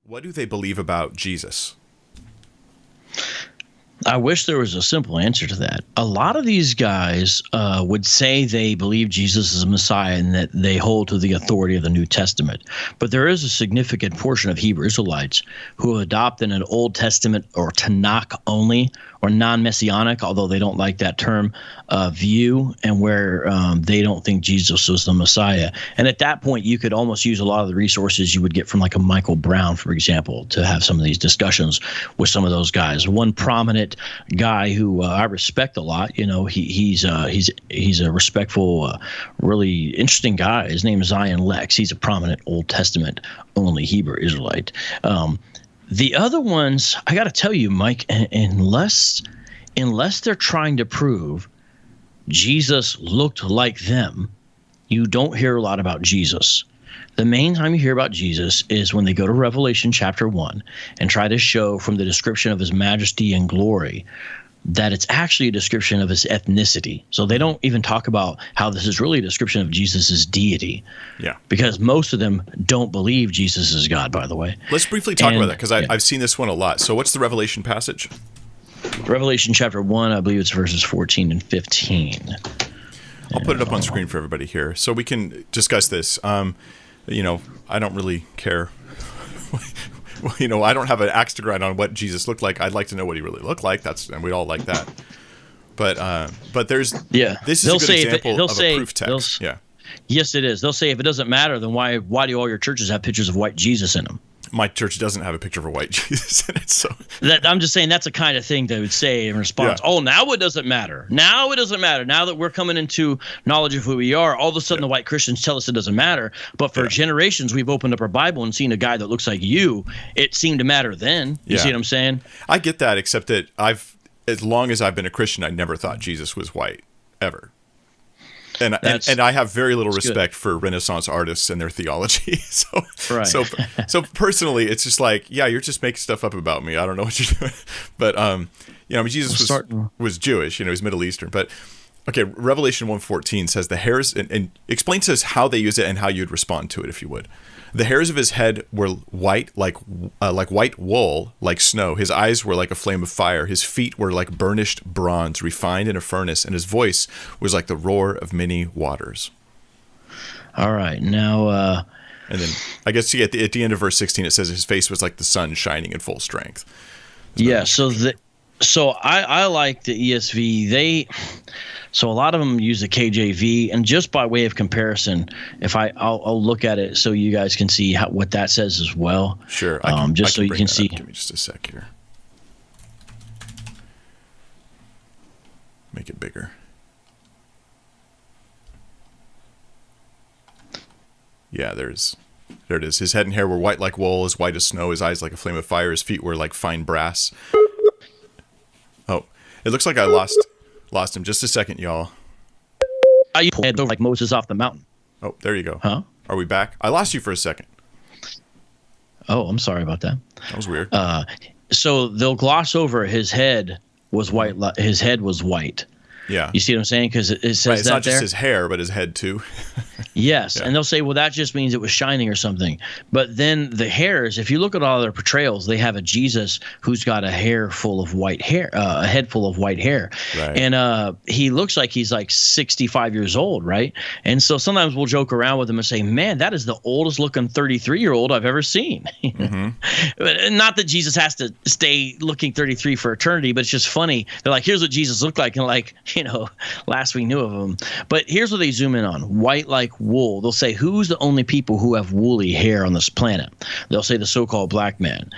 What do they believe about Jesus? I wish there was a simple answer to that. A lot of these guys would say they believe Jesus is a Messiah and that they hold to the authority of the New Testament. But there is a significant portion of Hebrew Israelites who have adopted an Old Testament or Tanakh only or non-messianic, although they don't like that term, view, and where they don't think Jesus was the Messiah. And at that point, you could almost use a lot of the resources you would get from like a Michael Brown, for example, to have some of these discussions with some of those guys. One prominent guy who I respect a lot, you know, he's a respectful, really interesting guy. His name is Zion Lex. He's a prominent Old Testament only Hebrew Israelite. The other ones, I got to tell you, Mike, unless they're trying to prove Jesus looked like them, you don't hear a lot about Jesus. The main time you hear about Jesus is when they go to Revelation chapter 1 and try to show from the description of his majesty and glory that it's actually a description of his ethnicity. So they don't even talk about how this is really a description of Jesus's deity. Yeah. Because most of them don't believe Jesus is God, by the way. Let's briefly talk about that, because I've seen this one a lot. So what's the Revelation passage? Revelation chapter 1, I believe it's verses 14 and 15. I'll put it up on screen for everybody here so we can discuss this. You know, I don't really care. You know, I don't have an axe to grind on what Jesus looked like. I'd like to know what he really looked like. And we'd all like that. But there's this is a good example of a proof text. Yes, it is. They'll say if it doesn't matter, then why do all your churches have pictures of white Jesus in them? My church doesn't have a picture of a white Jesus in it. So I'm just saying that's the kind of thing they would say in response. Yeah. Oh, now it doesn't matter. Now it doesn't matter. Now that we're coming into knowledge of who we are, all of a sudden the white Christians tell us it doesn't matter. But for generations, we've opened up our Bible and seen a guy that looks like you. It seemed to matter then. You see what I'm saying? I get that, except that as long as I've been a Christian, I never thought Jesus was white, ever. And I have very little respect for Renaissance artists and their theology. So personally, it's just like, yeah, you're just making stuff up about me. I don't know what you're doing. But you know, Jesus was Jewish. You know, he's Middle Eastern. But okay, Revelation 1:14 says the hairs, and explain to us how they use it and how you'd respond to it if you would. The hairs of his head were white, like white wool, like snow. His eyes were like a flame of fire. His feet were like burnished bronze, refined in a furnace, and his voice was like the roar of many waters. All right, now, and then I guess at the end of verse 16 it says his face was like the sun shining in full strength. So I like the ESV. So a lot of them use the KJV, and just by way of comparison, I'll look at it so you guys can see what that says as well. Sure. So you can see. Give me just a sec here. Make it bigger. Yeah, there it is. His head and hair were white like wool, as white as snow. His eyes like a flame of fire. His feet were like fine brass. Oh, it looks like I lost him. Just a second, y'all. You pulled like Moses off the mountain. Oh, there you go. Huh? Are we back? I lost you for a second. Oh, I'm sorry about that. That was weird. So they'll gloss over his head was white. His head was white. Yeah. You see what I'm saying? Because it says it's not just his hair, but his head too. Yes. Yeah. And they'll say, well, that just means it was shining or something. But then the hairs, if you look at all their portrayals, they have a Jesus who's got a head full of white hair. Right. And he looks like he's like 65 years old, right? And so sometimes we'll joke around with him and say, man, that is the oldest looking 33-year-old I've ever seen. Mm-hmm. Not that Jesus has to stay looking 33 for eternity, but it's just funny. They're like, here's what Jesus looked like. And like, you know, last we knew of him. But here's what they zoom in on: white like wool. They'll say, who's the only people who have woolly hair on this planet? They'll say the so-called black man.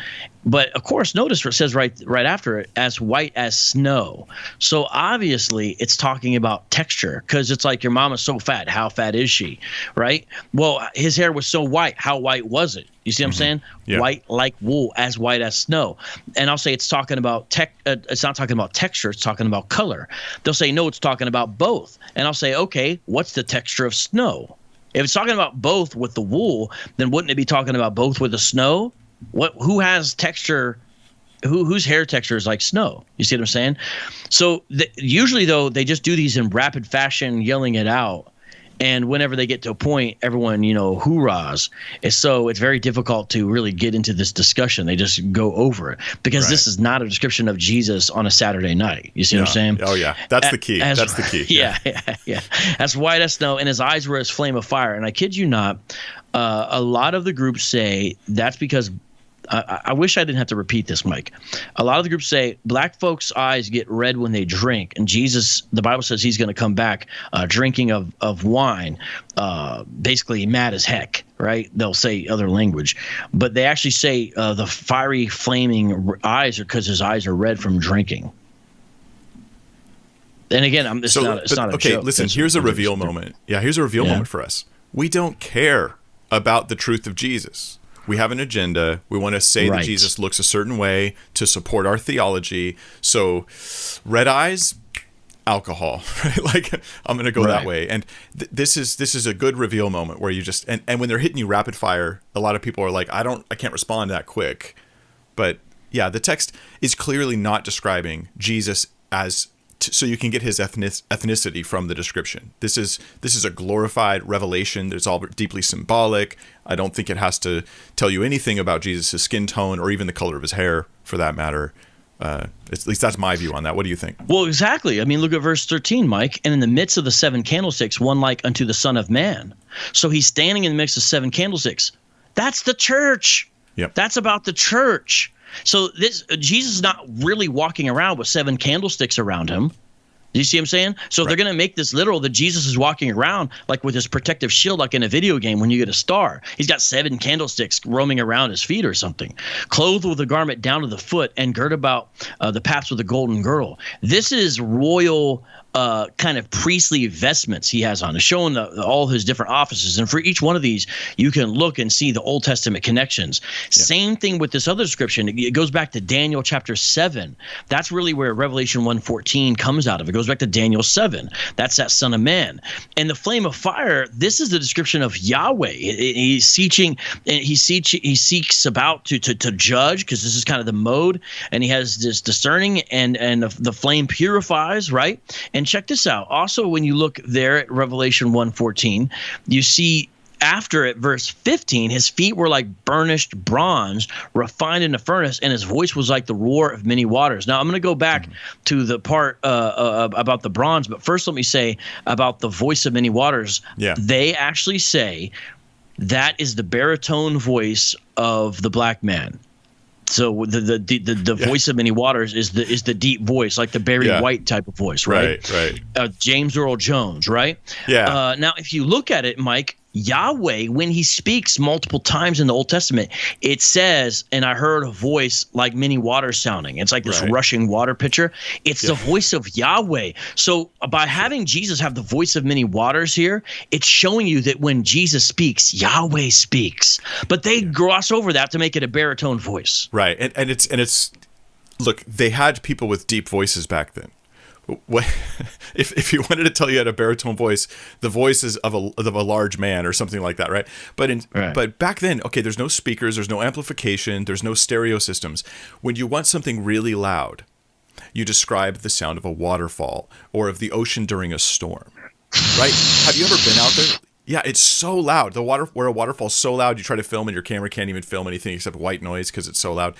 But of course, notice what it says right after it, as white as snow. So obviously it's talking about texture, because it's like your mom is so fat. How fat is she? Right? Well, his hair was so white. How white was it? You see what I'm saying? Yeah. White like wool, as white as snow. And I'll say it's talking about it's not talking about texture. It's talking about color. They'll say, no, it's talking about both. And I'll say, okay, what's the texture of snow? If it's talking about both with the wool, then wouldn't it be talking about both with the snow? Who has texture? Whose hair texture is like snow? You see what I'm saying? So usually, though, they just do these in rapid fashion, yelling it out. And whenever they get to a point, everyone, hoorahs. And so it's very difficult to really get into this discussion. They just go over it because this is not a description of Jesus on a Saturday night. You see what I'm saying? Oh, yeah. That's the key. That's the key. Yeah. That's white as snow, and his eyes were as flame of fire. And I kid you not, a lot of the groups say that's because I wish I didn't have to repeat this, Mike. A lot of the groups say black folks' eyes get red when they drink, and Jesus, the Bible says he's going to come back drinking of wine, basically mad as heck, right? They'll say other language, but they actually say the fiery, flaming eyes are because his eyes are red from drinking. And again, it's not a okay, joke. listen, here's a reveal moment. Yeah, here's a reveal moment for us. We don't care about the truth of Jesus. We have an agenda. We want to say that Jesus looks a certain way to support our theology. So red eyes, alcohol, right? Like I'm going to go that way. And this is a good reveal moment where you just, and when they're hitting you rapid fire, a lot of people are like, I can't respond that quick. But yeah, the text is clearly not describing Jesus as so you can get his ethnicity from the description. This is a glorified revelation. It's all deeply symbolic. I don't think it has to tell you anything about Jesus' skin tone or even the color of his hair, for that matter. At least that's my view on that. What do you think? Well, exactly. I mean, look at verse 13, Mike. And in the midst of the 7 candlesticks, one like unto the Son of Man. So he's standing in the midst of 7 candlesticks. That's the church. Yep. That's about the church. So Jesus is not really walking around with 7 candlesticks around him. Do you see what I'm saying? So they're going to make this literal that Jesus is walking around like with his protective shield, like in a video game when you get a star. He's got 7 candlesticks roaming around his feet or something, clothed with a garment down to the foot and girt about the paps with a golden girdle. This is royal kind of priestly vestments he has on. It's showing all his different offices. And for each one of these, you can look and see the Old Testament connections. Yeah. Same thing with this other description. It goes back to Daniel chapter 7. That's really where Revelation 1:14 comes out of. It goes back to Daniel 7. That's that Son of Man. And the flame of fire, this is the description of Yahweh. He's seeking, he seeks about to judge, because this is kind of the mode. And he has this discerning, and the flame purifies, right? And check this out. Also, when you look there at Revelation 1:14, you see after it, verse 15, his feet were like burnished bronze, refined in a furnace, and his voice was like the roar of many waters. Now, I'm going to go back to the part about the bronze, but first let me say about the voice of many waters. Yeah. They actually say that is the baritone voice of the black man. So the voice of many waters is the deep voice, like the Barry White type of voice, right? Right. James Earl Jones, right? Yeah. Now, if you look at it, Mike, Yahweh, when he speaks multiple times in the Old Testament, it says, and I heard a voice like many waters sounding. It's like this rushing water pitcher. It's the voice of Yahweh. So by having Jesus have the voice of many waters here, it's showing you that when Jesus speaks, Yahweh speaks. But they gloss over that to make it a baritone voice. Right. And it's look, they had people with deep voices back then. What if you wanted to tell you had a baritone voice, the voice is of a large man or something like that, right? But back then, okay, there's no speakers, there's no amplification, there's no stereo systems. When you want something really loud, you describe the sound of a waterfall or of the ocean during a storm, right? Have you ever been out there? Yeah, it's so loud. Where a waterfall's so loud, you try to film and your camera can't even film anything except white noise because it's so loud.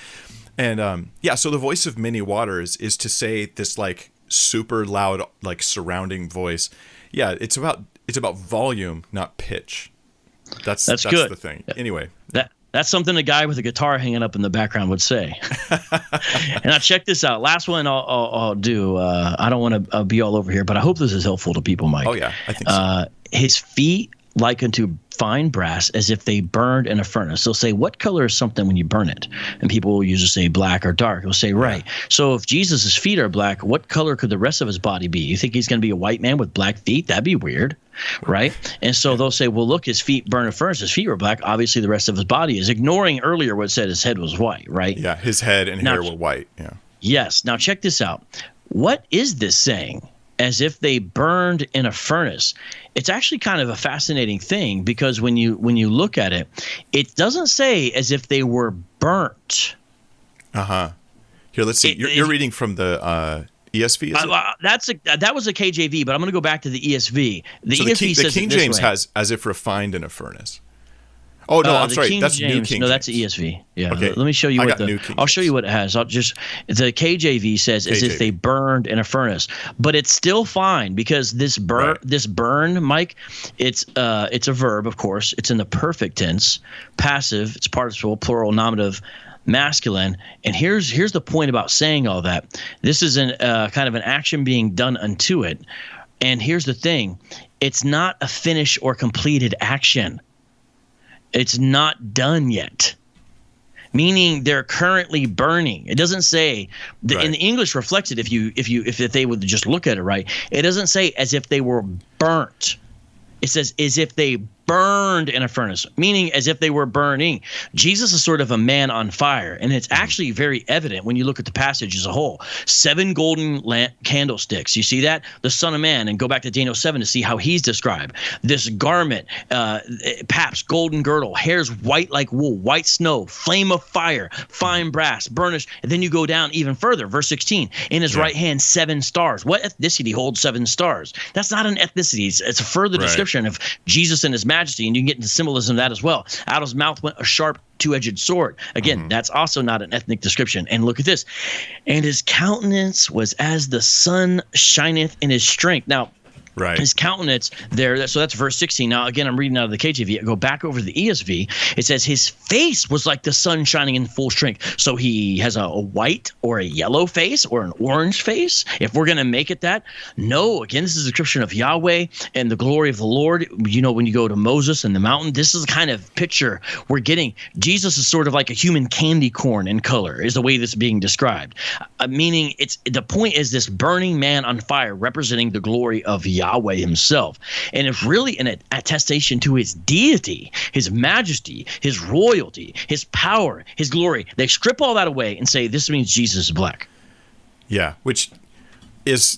And so the voice of many waters is to say this like super loud, like surrounding voice. Yeah, it's about volume, not pitch. That's good. The thing. Anyway, that's something a guy with a guitar hanging up in the background would say. And now check this out. Last one I'll do. I don't want to be all over here, but I hope this is helpful to people, Mike. Oh yeah, I think so. His feet like unto fine brass, as if they burned in a furnace. They'll say, what color is something when you burn it? And people will usually say black or dark. They'll say, right. So if Jesus' feet are black, what color could the rest of his body be? You think he's going to be a white man with black feet? That'd be weird, right? And so they'll say, well, look, his feet burn in a furnace. His feet were black. Obviously, the rest of his body is, ignoring earlier what said his head was white, right? Yeah, his head and hair were white. Yeah. Yes. Now check this out. What is this saying? As if they burned in a furnace. It's actually kind of a fascinating thing, because when you look at it, it doesn't say as if they were burnt. Here, let's see. You're reading from the ESV, is it? That was a KJV, but I'm going to go back to the ESV. The ESV says King it this James way. has "as if refined in a furnace." Oh no, I'm sorry. That's James, New King No, James. that's ESV. Yeah. Okay. Let me show you I what got New King I'll show James. you what it has. The KJV says as if they burned in a furnace, but it's still fine because this burn, Mike, it's a verb, of course. It's in the perfect tense, passive. It's participle, plural, nominative, masculine. And here's the point about saying all that. This is kind of an action being done unto it. And here's the thing: it's not a finished or completed action. It's not done yet, meaning they're currently burning. It doesn't say in the English reflects it. If they would just look at it right, it doesn't say as if they were burnt. It says as if they burned in a furnace, meaning as if they were burning. Jesus is sort of a man on fire, and it's actually very evident when you look at the passage as a whole. 7 golden candlesticks. You see that? The Son of Man, and go back to Daniel 7 to see how he's described. This garment, paps, golden girdle, hairs white like wool, white snow, flame of fire, fine brass, burnished. And then you go down even further, verse 16. In his right hand, 7 stars. What ethnicity holds 7 stars? That's not an ethnicity. It's a further description of Jesus and his majesty, and you can get into symbolism of that as well. Out of his mouth went a sharp two-edged sword. Again, that's also not an ethnic description. And look at this. And his countenance was as the sun shineth in his strength. Now, his countenance there, so that's verse 16. Now, again, I'm reading out of the KJV. I go back over to the ESV. It says his face was like the sun shining in full strength. So he has a white or a yellow face or an orange face, if we're going to make it that. No, again, this is a description of Yahweh and the glory of the Lord. You know, when you go to Moses and the mountain, this is the kind of picture we're getting. Jesus is sort of like a human candy corn in color, is the way this is being described. Meaning, the point is this burning man on fire representing the glory of Yahweh himself. And it's really an attestation to his deity, his majesty, his royalty, his power, his glory. They strip all that away and say this means Jesus is black. Yeah, which is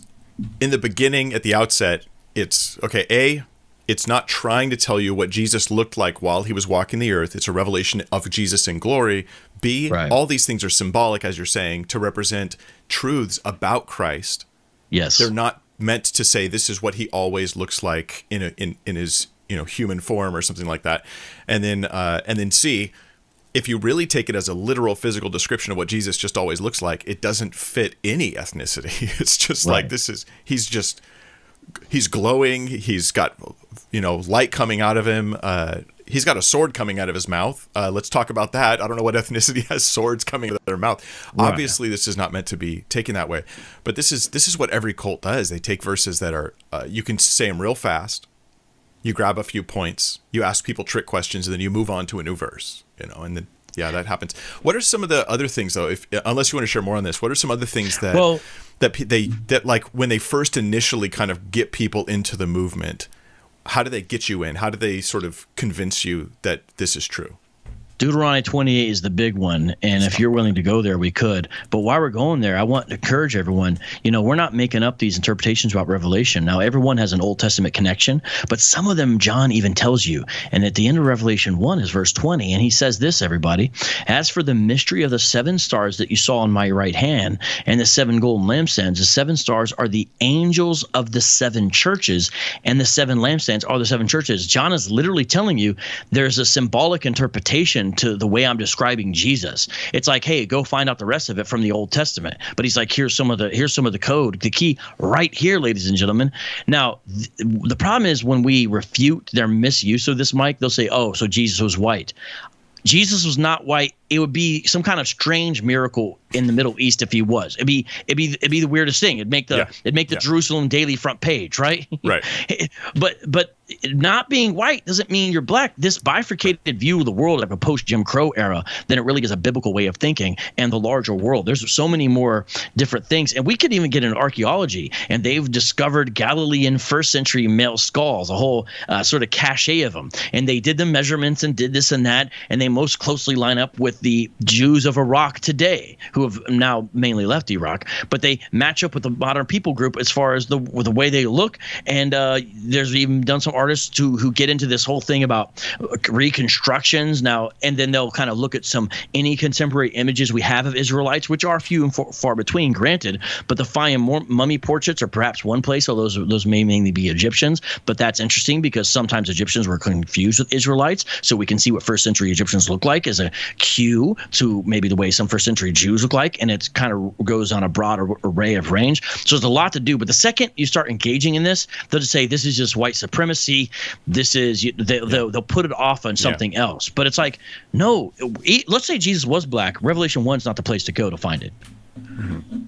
in the beginning, at the outset, it's okay. It's not trying to tell you what Jesus looked like while he was walking the earth. It's a revelation of Jesus in glory. B, all these things are symbolic, as you're saying, to represent truths about Christ. Yes. They're not meant to say this is what he always looks like in his human form or something like that. And then C, if you really take it as a literal physical description of what Jesus just always looks like, it doesn't fit any ethnicity. It's just like he's glowing. He's got light coming out of him. He's got a sword coming out of his mouth. Let's talk about that. I don't know what ethnicity has swords coming out of their mouth. Obviously, this is not meant to be taken that way. But this is what every cult does. They take verses that are you can say them real fast. You grab a few points. You ask people trick questions, and then you move on to a new verse. And then that happens. What are some of the other things, though? Unless you want to share more on this, what are some other things that that like when they first initially kind of get people into the movement? How do they get you in? How do they sort of convince you that this is true? Deuteronomy 28 is the big one, and if you're willing to go there, we could. But while we're going there, I want to encourage everyone, we're not making up these interpretations about Revelation. Now, everyone has an Old Testament connection, but some of them John even tells you. And at the end of Revelation 1 is verse 20, and he says this, everybody, as for the mystery of the 7 stars that you saw on my right hand and the 7 golden lampstands, the 7 stars are the angels of the 7 churches, and the 7 lampstands are the 7 churches. John is literally telling you there's a symbolic interpretation to the way I'm describing Jesus. It's like, hey, go find out the rest of it from the Old Testament. But he's like, here's some of the code, the key right here, ladies and gentlemen. Now, the problem is when we refute their misuse of this, Mike, they'll say, oh, so Jesus was white. Jesus was not white. It would be some kind of strange miracle in the Middle East if he was. It'd be the weirdest thing. It'd make the Jerusalem Daily front page, right? Right. But not being white doesn't mean you're black. This bifurcated view of the world of a post-Jim Crow era, then it really is a biblical way of thinking and the larger world. There's so many more different things. And we could even get into archaeology, and they've discovered Galilean first century male skulls, a whole sort of cachet of them. And they did the measurements and did this and that, and they most closely line up with with the Jews of Iraq today, who have now mainly left Iraq, but they match up with the modern people group as far as the way they look. And there's even done some artists who get into this whole thing about reconstructions now, and then they'll kind of look at any contemporary images we have of Israelites, which are few and far between, granted, but to find more mummy portraits are perhaps one place, although those may mainly be Egyptians. But that's interesting because sometimes Egyptians were confused with Israelites, so we can see what first century Egyptians look like as a cue to maybe the way some first century Jews look like, and it kind of goes on a broad array of range. So there's a lot to do, but the second you start engaging in this, they'll just say this is just white supremacy. This is they'll put it off on something else. But it's like, no, let's say Jesus was black. Revelation 1 is not the place to go to find it. Mm-hmm.